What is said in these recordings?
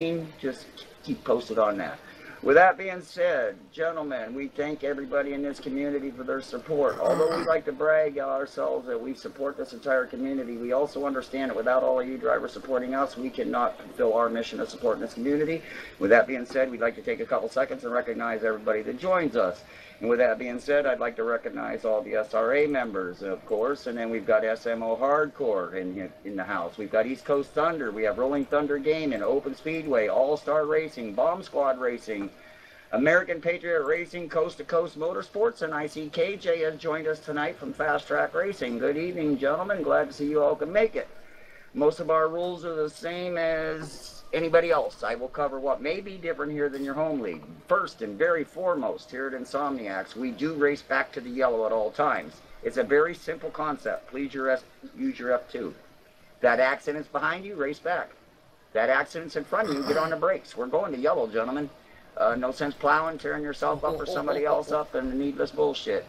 just keep posted on that. With that being said, gentlemen, we thank everybody in this community for their support. Although we like to brag ourselves that we support this entire community, we also understand that without all of you drivers supporting us, we cannot fulfill our mission of supporting this community. With that being said, we'd like to take a couple seconds and recognize everybody that joins us. And with that being said, I'd like to recognize all the SRA members, of course, and then we've got SMO Hardcore in the house. We've got East Coast Thunder, we have Rolling Thunder Gaming, Open Speedway, All-Star Racing, Bomb Squad Racing, American Patriot Racing, Coast to Coast Motorsports, and I see KJ has joined us tonight from Fast Track Racing. Good evening, gentlemen. Glad to see you all can make it. Most of our rules are the same as anybody else. I will cover what may be different here than your home league. First and very foremost, here at Insomniacs, we do race back to the yellow at all times. It's a very simple concept. Please use your F2. That accident's behind you, race back. That accident's in front of you, get on the brakes. We're going to yellow, gentlemen. No sense plowing, tearing yourself up or somebody else up, and needless bullshit.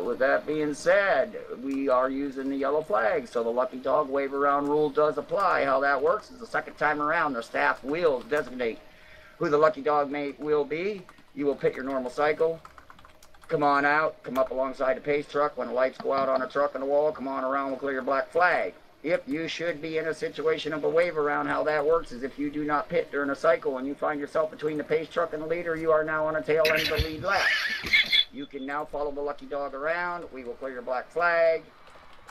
With that being said, we are using the yellow flag, so the lucky dog wave around rule does apply. How that works is the second time around, the staff will designate who the lucky dog will be. You will pit your normal cycle. Come on out, come up alongside the pace truck. When the lights go out on a truck on the wall, come on around, we'll clear your black flag. If you should be in a situation of a wave around, how that works is if you do not pit during a cycle and you find yourself between the pace truck and the leader, you are now on a tail end of the lead lap. You can now follow the lucky dog around. We will clear your black flag,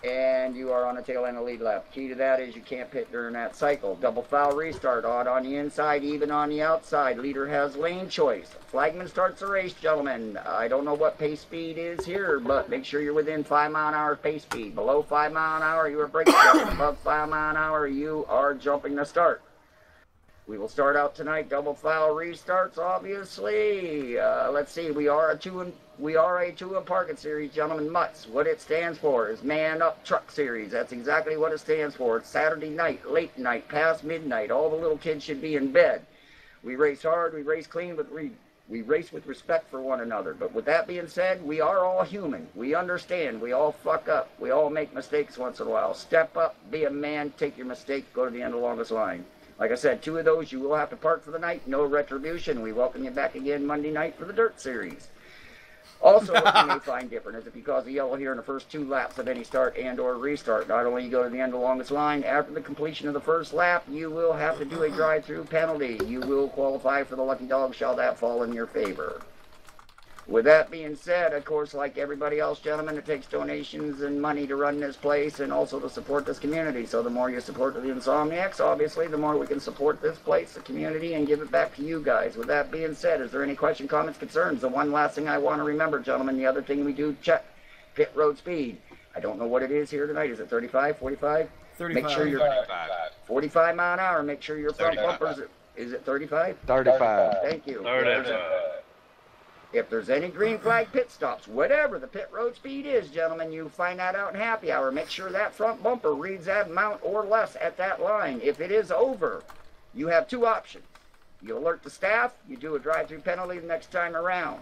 and you are on a tail end of the lead lap. Key to that is you can't pit during that cycle. Double foul restart, odd on the inside, even on the outside. Leader has lane choice. Flagman starts the race, gentlemen. I don't know what pace speed is here, but make sure you're within 5 mile an hour pace speed. Below 5 mile an hour, you are brake jumping. Above 5 mile an hour, you are jumping the start. We will start out tonight. Double foul restarts, obviously. Let's see. We are a two and parking series, gentlemen. MUTS. What it stands for is Man Up Truck Series. That's exactly what it stands for. It's Saturday night, late night, past midnight. All the little kids should be in bed. We race hard. We race clean, but we race with respect for one another. But with that being said, we are all human. We understand. We all fuck up. We all make mistakes once in a while. Step up. Be a man. Take your mistake. Go to the end of the longest line. Like I said, 2 of those you will have to park for the night. No retribution. We welcome you back again Monday night for the Dirt Series. Also, what you may find different is if you cause a yellow here in the first 2 laps of any start and or restart, not only you go to the end of the longest line, after the completion of the first lap, you will have to do a drive-through penalty. You will qualify for the lucky dog, shall that fall in your favor. With that being said, of course, like everybody else, gentlemen, it takes donations and money to run this place and also to support this community. So the more you support the Insomniacs, obviously, the more we can support this place, the community, and give it back to you guys. With that being said, is there any question, comments, concerns? The one last thing I want to remember, gentlemen, the other thing we do check, pit road speed. I don't know what it is here tonight. Is it 35, 45? 35. Make sure you're 45 mile an hour. Make sure your front bumpers, is it 35? 35. Thank you. 35. If there's any green flag pit stops, whatever the pit road speed is, gentlemen, you find that out in happy hour. Make sure that front bumper reads that amount or less at that line. If it is over, you have 2 options. You alert the staff, you do a drive-through penalty the next time around.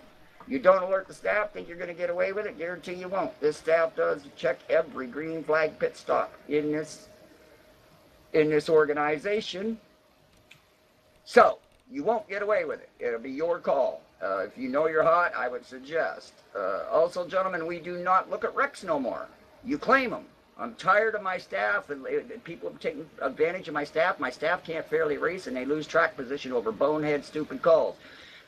You don't alert the staff, think you're going to get away with it, guarantee you won't. This staff does check every green flag pit stop in this organization. So, you won't get away with it. It'll be your call. If you know you're hot, I would suggest. Also, gentlemen, we do not look at wrecks no more. You claim them. I'm tired of my staff, and people have taken advantage of my staff. My staff can't fairly race, and they lose track position over bonehead, stupid calls.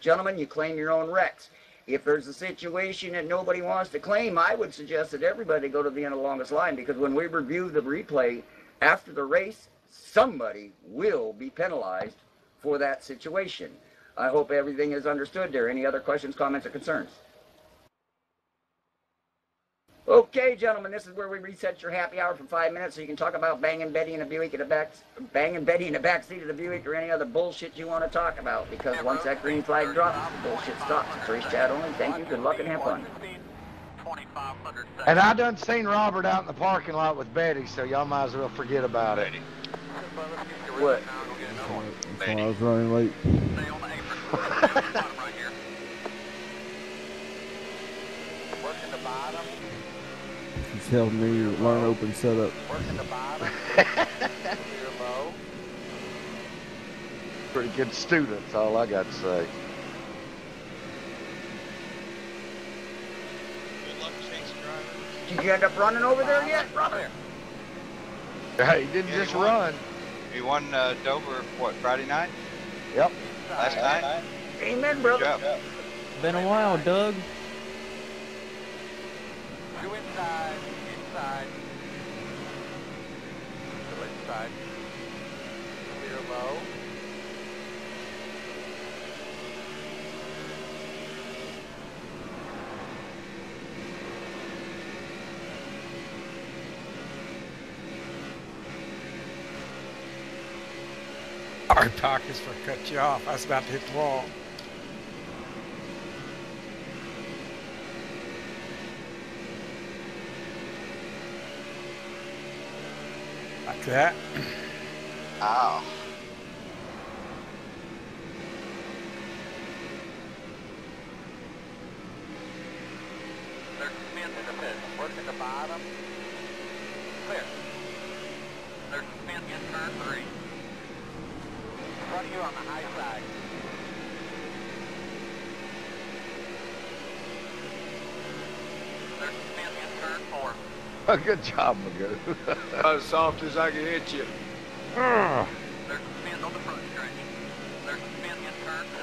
Gentlemen, you claim your own wrecks. If there's a situation that nobody wants to claim, I would suggest that everybody go to the end of the longest line, because when we review the replay after the race, somebody will be penalized for that situation. I hope everything is understood there. Any other questions, comments, or concerns? Okay, gentlemen, this is where we reset your happy hour for 5 minutes so you can talk about banging Betty in the Buick in the back, banging Betty in the back seat of the Buick, or any other bullshit you want to talk about. Because once that green flag drops, the bullshit stops. It's race chat only. Thank you. Good luck and have fun. And I done seen Robert out in the parking lot with Betty, so y'all might as well forget about it. What? That's why I was running late. She's helping me learn open setup. Pretty good students, all I got to say. Good luck chasing drivers. Did you end up running over there yet, brother? Hey, he didn't Yeah, just he won. run. He won Dover, what, Friday night? Yep. Last night? Amen, Good brother. job. Been a while, Doug. Two inside, inside. Go inside. Clear low. Our pockets for cut you off. I was about to hit the wall. Like that. Ow. There's spin in the pit. Work at the bottom. Clear. There's spin in turn 3. In front of you on the high side. There's spin in turn 4. Good job, Magoo. About as soft as I can hit you. Ah. There's spin on the front stretch. There's spin in turn 2.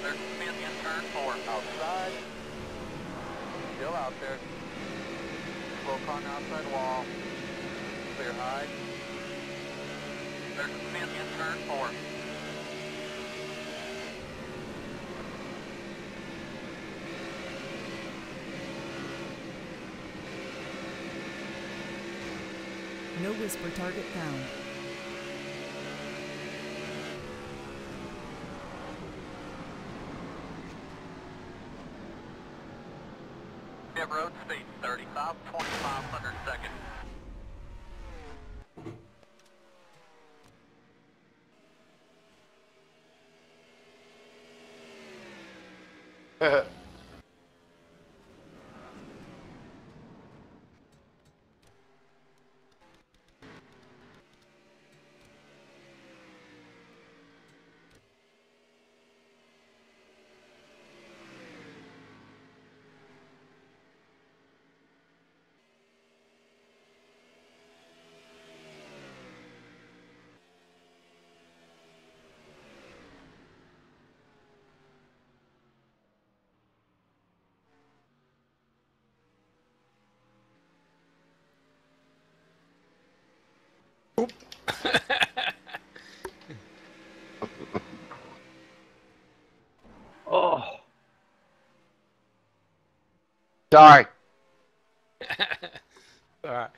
There's spin in turn 4. Outside. Still out there. Slope on the outside wall. Clear high. There's spin in turn 4. No whisper target found. Pit road speed 35, 2500 seconds. Oh. Sorry. All right.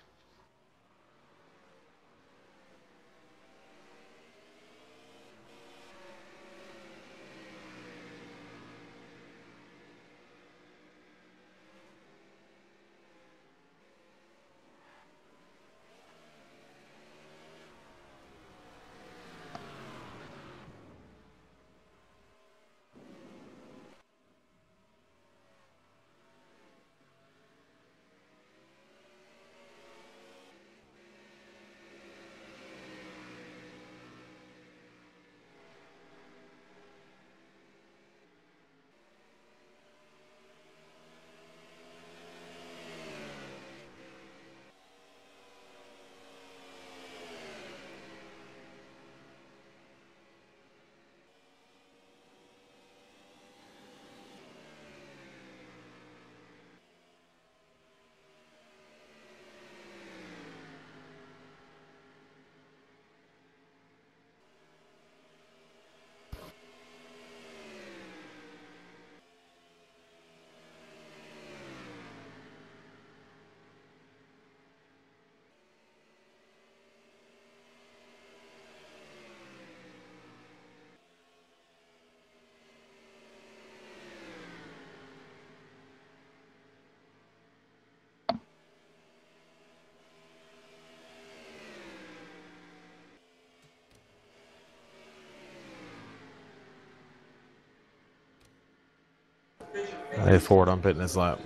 Hey Ford, I'm pitting this lap.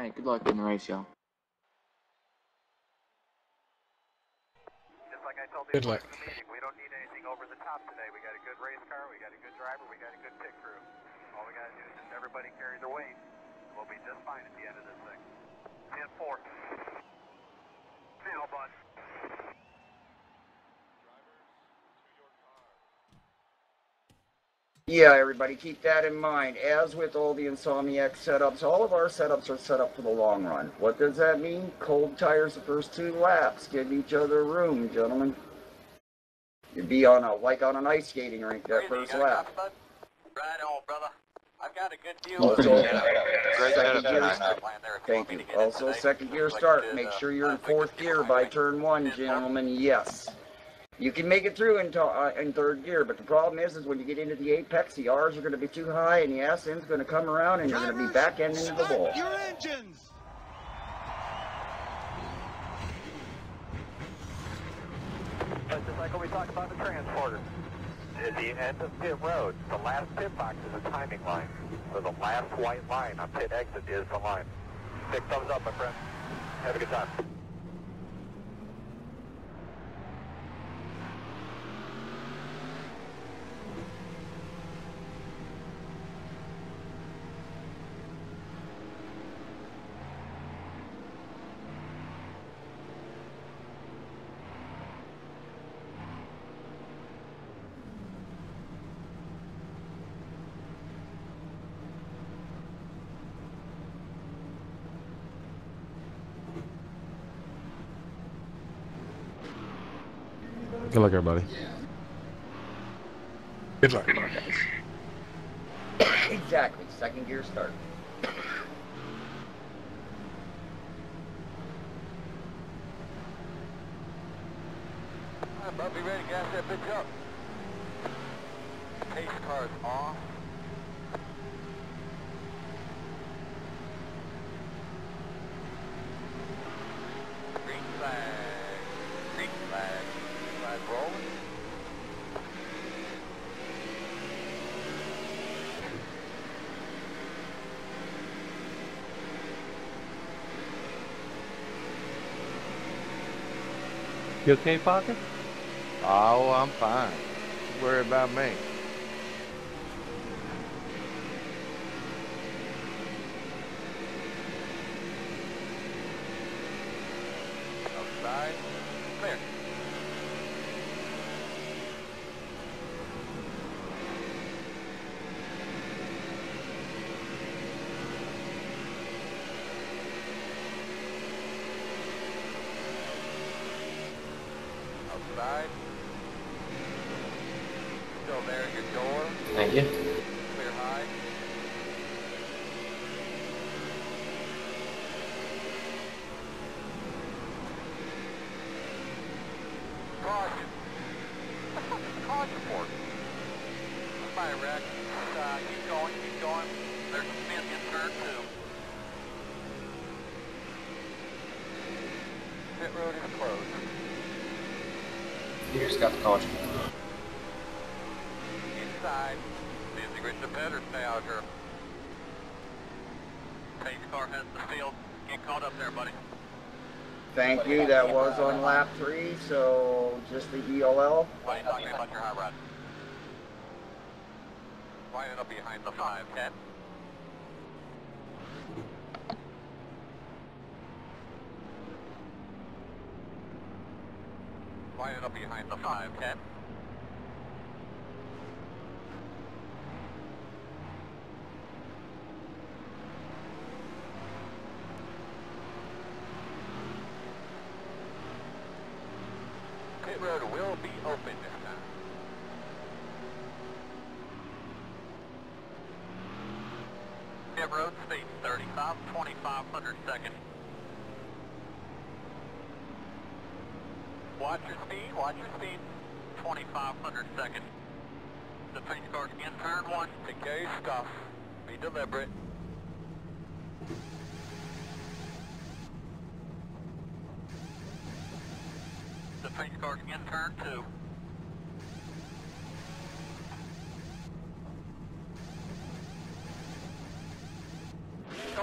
Alright, good luck in the race, y'all. Just like I told Good the luck. meeting, we don't need anything over the top today. We got a good race car, we got a good driver, we got a good pit crew. All we got to do is just everybody carry their weight. We'll be just fine at the end of this thing. 10-4. Now, bud. Yeah, everybody, keep that in mind. As with all the Insomniac setups, all of our setups are set up for the long run. What does that mean? Cold tires the first 2 laps. Give each other room, gentlemen. You'd be on like on an ice skating rink that first lap. Right on, brother. I've got a good deal. Great Second setup gear tonight. start. Thank you. Also, second gear start. Make sure you're in 4th gear by turn 1, gentlemen. Yes. You can make it through in 3rd gear, but the problem is when you get into the apex, the R's are going to be too high, and the ass end's going to come around, and you're going to be back end into the wall. Your engines. But just like what we talked about the transporter. At the end of pit road, the last pit box is a timing line. So the last white line on pit exit is the line. Big thumbs up, my friend. Have a good time. Good luck, everybody. Good luck. Exactly. Second gear start. Alright, bud, be ready to gas that bitch up. Pace car's off. Green flag. Green flag. Green flag rolling. You okay, Parker? Oh, I'm fine. Don't worry about me. Outside. Clear. Outside. Still there, your door. Thank you. Clear high. Caution. Caution for. Fire wreck. Keep going, keep going. There's a spin in turn 2. Pit road is closed. You just got the caution. Inside. Busy with the better stay out here. Pace car has the field. Get caught up there, buddy. Thank you. That was on lap 3, so just the ELL. Why are you talking about your hot rod? Lining up behind the 510. Lining up behind the 510. Pit road will be open this time. Pit road speed 35, 2500 seconds. Watch your speed, 2500 seconds. The pace car's in turn 1. Take care of your stuff. Be deliberate. The pace car's in turn 2.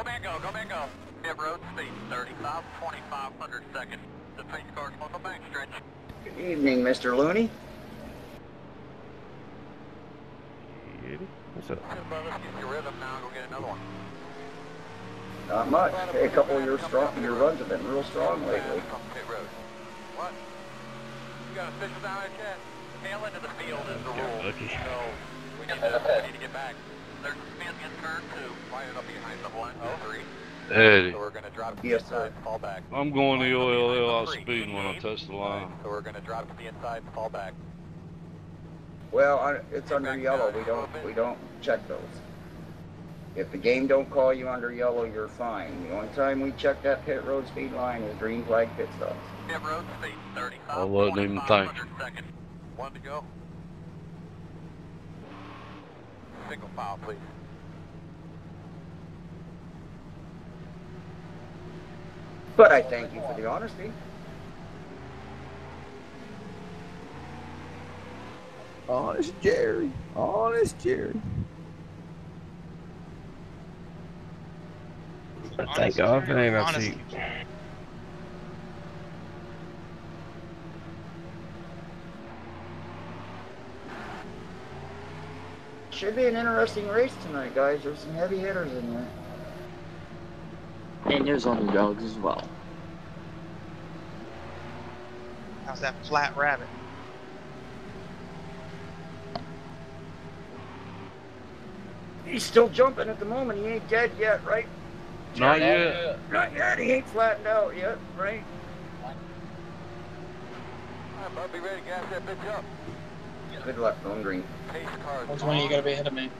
Go Mango, go Mango. Pit road speed 35, 2500 seconds. The pace car's on the back stretch. Good evening, Mr. Looney. What's up? Let's get your rhythm now and go get another one. Not much. Hey, a couple of your runs have been real strong lately. From pit road. What? You got officials down there, Chad? Tail end of the field is the rule. So we need to get back. There's a spin in turn 2. Line it up behind the 103. Eddie, So we're going to drop to the Yes, inside, sir. fall back. I'm going to OLL. I was speeding when I touched the line. So we're going to drop to the inside, fall back. Well, it's under yellow. We don't check those. If the game don't call you under yellow, you're fine. The only time we check that pit road speed line is green flag pit stops. Pit road speed 35, I wasn't even thinking. 2500 seconds. One to go. Single file, please. But I thank you for the honesty. Honest Jerry. Honest Jerry. Thank God for name I see. Should be an interesting race tonight, guys. There's some heavy hitters in there. And there's underdogs as well. How's that flat rabbit? He's still jumping at the moment. He ain't dead yet, right? Not yet. Not yet. He ain't flattened out yet, right? Alright, bud, be ready to gas that bitch up. Good luck, going green. Pace cars. Which one you gotta be ahead of me?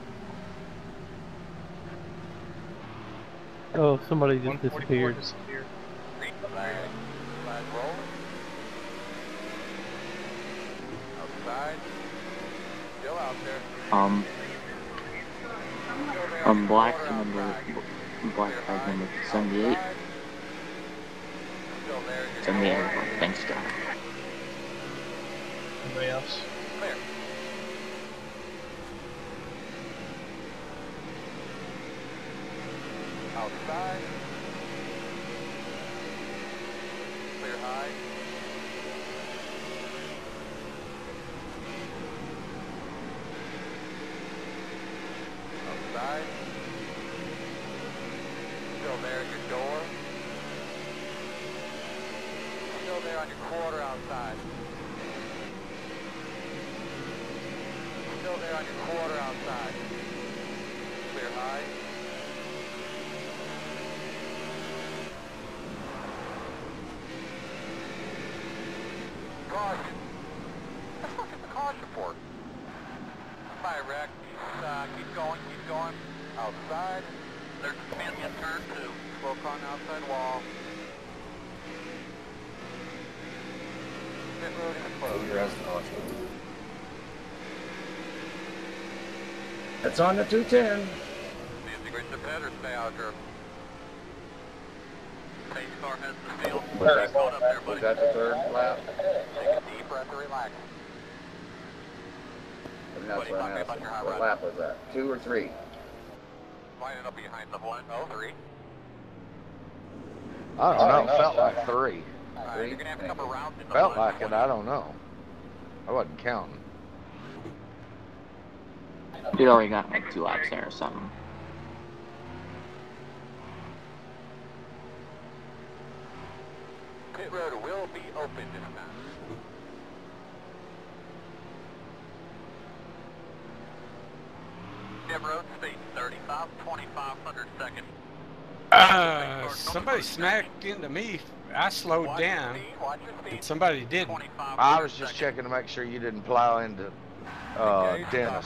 Oh, somebody just disappeared. Green flag. Flag rolling. Outside. Still out there. Black flag number 78. Still there. 78, thanks God. Anybody else? Clear. Outside. Clear high. Outside. Still there at your door. Still there on your quarter outside. Still there on your quarter outside. Clear high. Caution. What the fuck is the caution for? Fire wreck. Keep going, keep going. Outside. There's a spin in turn 2. Smoke on the outside wall. Pit road is closed. That's on the 210. Music reach the pit or stay out here. Pace car has the field. Was Hold up there, buddy. that the third lap? Take a deep breath and relax. And that's Buddy, what talk I'm to me about asking. your high What run. lap was that? 2 or 3? Line it up behind the 103. I don't know. Felt like 3. Alright, you're gonna have a couple rounds in the Felt 120. like it. I don't know. I wasn't counting. You'd already got like 2 laps there or something. Pit road will be open this time. Pit road speed 35, 2500 seconds. Somebody smacked into me. I slowed Watch down, your speed, watch your speed. and somebody didn't. 25 I was just seconds. checking to make sure you didn't plow into Dennis.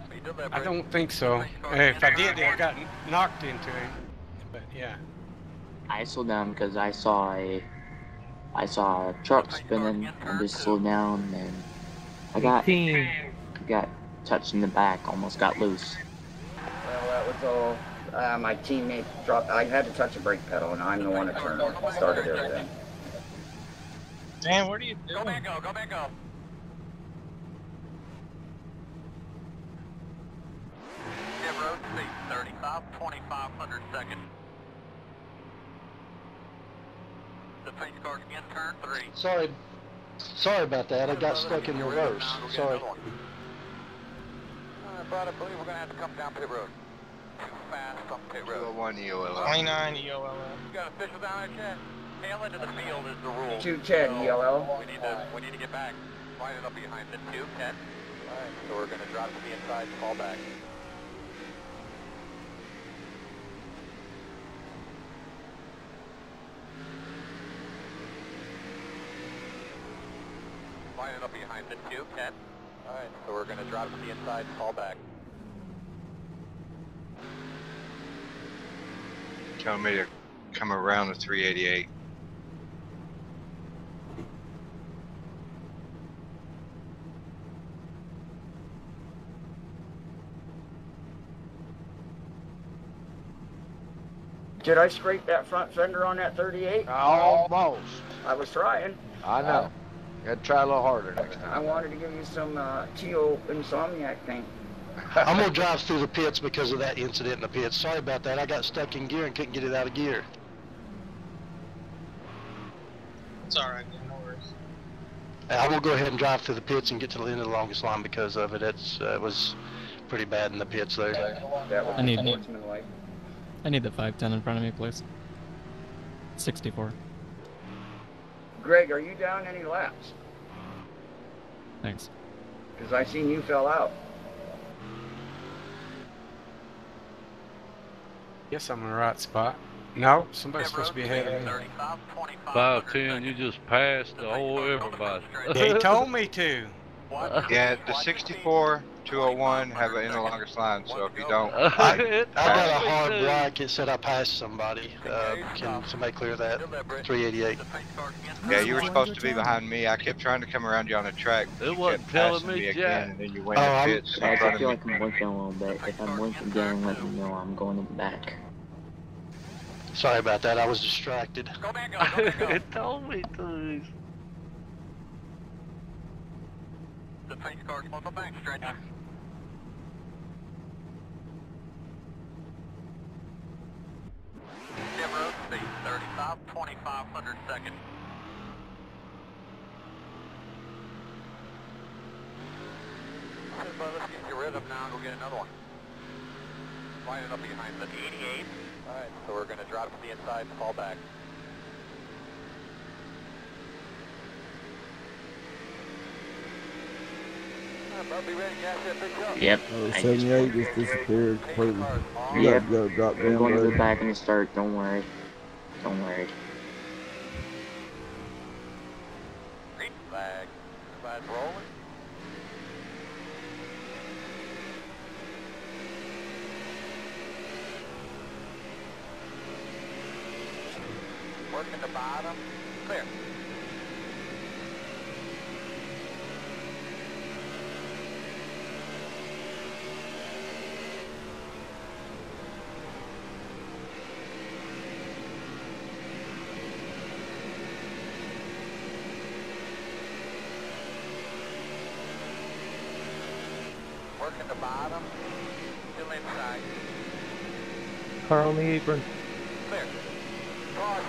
Speed delivery. I don't think so. If I did, I got knocked into him. But yeah. I slowed down because I saw a truck spinning and just slowed down, and I got touched in the back, almost got loose. Well, that was all. My teammate dropped. I had to touch a brake pedal, and I'm the one that started everything. Dan, what are you Go doing? Mango, go Mango. Pit road speed 35, 2500 seconds. The pace car's in turn 3. Sorry about that. I got stuck in reverse. Sorry. But I believe we're going to have to come down pit road. Too fast on pit road. 201 EOLL. 29 EOLL. You got official down there, Chad? Tail into the field is the rule. 210 ELL. We need to get back. Line it up behind the 210. Alright, so we're going to drop to the inside, fall back. Line it up behind the 210. Alright, so we're going to drop to the inside, fall back. Telling me to come around the 388. Did I scrape that front fender on that 38? Almost. I was trying. I know. You got to try a little harder next time. I wanted to give you some Teal Insomniac thing. I'm gonna drive through the pits because of that incident in the pits. Sorry about that. I got stuck in gear and couldn't get it out of gear. It's alright, no worries. I will go ahead and drive through the pits and get to the end of the longest line because of it. It was pretty bad in the pits there. That was I need unsportsmanlike. I need the 510 in front of me, please. 64. Greg, are you down any laps? Thanks. Because I seen you fell out. Yes, I'm in the right spot. No, somebody's supposed to be ahead of me. 510, you just passed the whole everybody. They told me to. Yeah, the 64, 201 have an inner longest line, so if you don't... I got a hard block. It said I passed somebody. Can somebody clear that? 388. Yeah, you were supposed to be behind me. I kept trying to come around you on the track. It wasn't telling me again, Jack. and then you went in the pits. Guys, I feel like I'm blinking a little bit. If I'm blinking again, let me know. I'm going in the back. Sorry about that. I was distracted. It told me to. The pace car's on the back stretch. Pit road speed 35, 2500 seconds. Let's get your rhythm now and go get another one. Line it up behind the 88. Alright, so we're going to drop to the inside and fall back. Yep. Oh, 78 just disappeared completely. You Yep. gotta go drop We're down going to there. go back and start. Don't worry. Don't worry. Green flag. Everybody's rolling. Working the bottom. Clear. Working the bottom. Still inside. Car on the apron. Clear. Cross.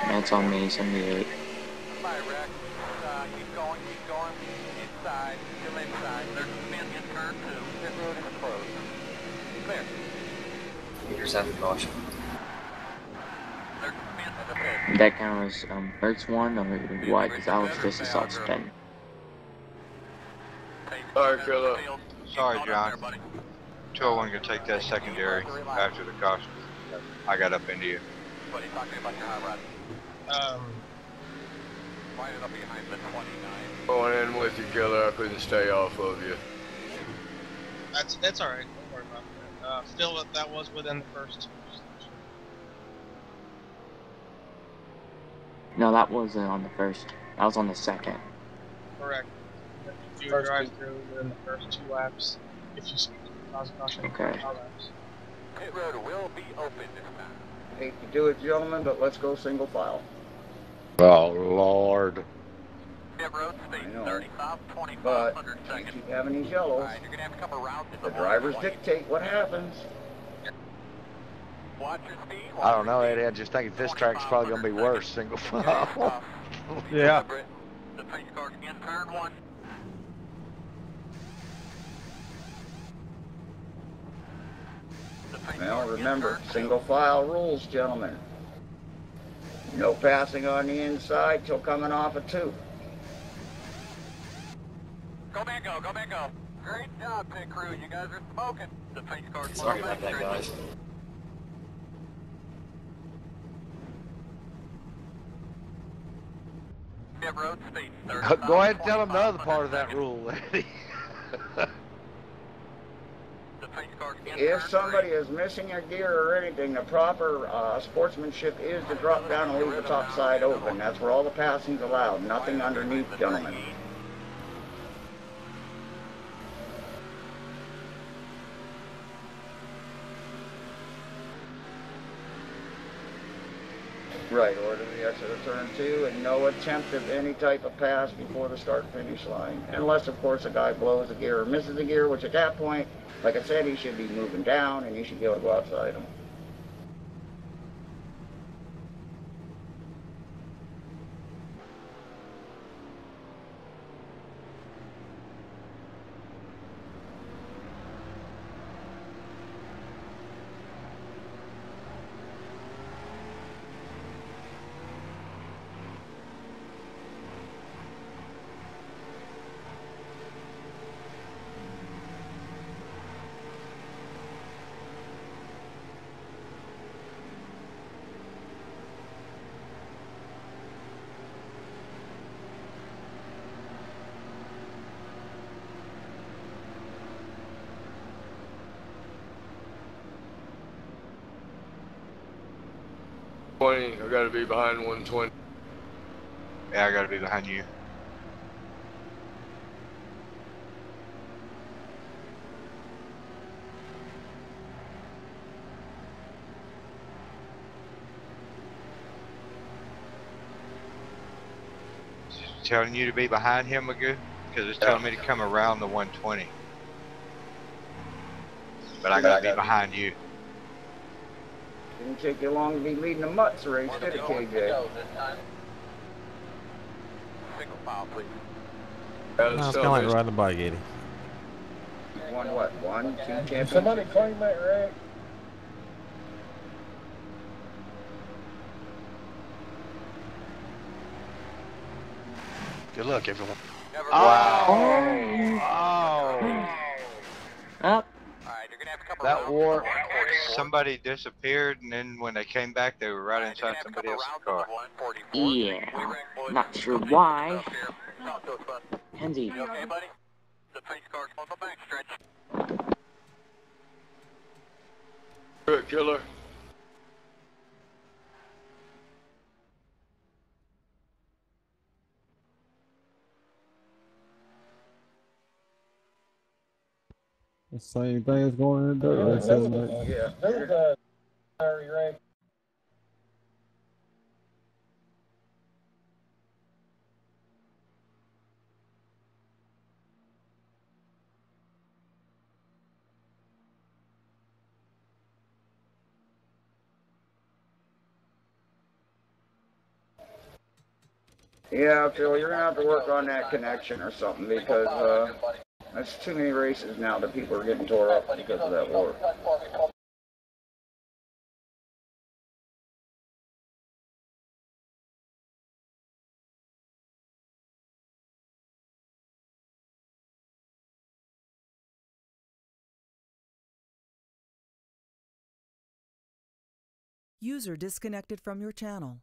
That's on me, 78. Bye, Rex. Keep going, keep going. Inside, still inside. There's a spin in turn 2. Pit road is closed. Clear. Meters out of caution. There's a spin in the pit. That count was Hertz 1 or what? Because I was just a soft spin. Alright, Killer. Sorry, John. 201 gonna take that secondary after the caution. I got up into you. Buddy, talking about your hot rod. Line it up behind the 29. Going in with you, Killer. I couldn't stay off of you. That's alright. Don't worry about that. Still, that was within the first. No, that wasn't on the first. That was on the second. Correct. If you drive through within the first 2 laps, if you cause caution, Okay. 2 laps. Pit road will be open this time. Hate to do it, gentlemen, but let's go single file. Oh, Lord. Pit road speed I know. 35, But 2500 you seconds. keep having these yellows. Alright, you're going to have to come around to The drivers dictate what happens. I don't know, Eddie. I just think this track's probably going to be worse, single file. Yeah. The pace car's in turn one. Well, remember, single file rules, gentlemen. No passing on the inside till coming off a 2. Go man, go, go man, go. Great job, pit crew. You guys are smoking. The pace car's Sorry about that, guys. Road speed, Go ahead and tell them the other part of that rule, Eddie. If somebody is missing a gear or anything, the proper sportsmanship is to drop down and leave the top side open. That's where all the passing's allowed. Nothing underneath, gentlemen. Right, order the exit of turn 2 and no attempt of any type of pass before the start-finish line. Unless, of course, a guy blows a gear or misses a gear, which at that point, like I said, he should be moving down and you should be able to go outside him. I gotta be behind 120. Yeah, I gotta be behind you. Telling you to be behind him, Magoo? Because it's telling me to come around the 120. But I gotta be behind you. Didn't take you long to be leading the MUTS race, did it, KJ? Single file, please. No, it's kind of like riding a bike, Eddie. Won what? 1, 2 championships? Somebody claim that wreck. Good luck, everyone. Up. That war, somebody disappeared, and then when they came back, they were right inside somebody else's car. Yeah. Not sure why. Hendy. You okay, buddy? The pace car's on the back stretch. Good killer. The same thing is going in the dirt race, isn't it? Yeah. There's a fiery wreck. Yeah, Phil, you're gonna have to work on that connection or something because that's too many races now that people are getting tore up because of that war. User disconnected from your channel.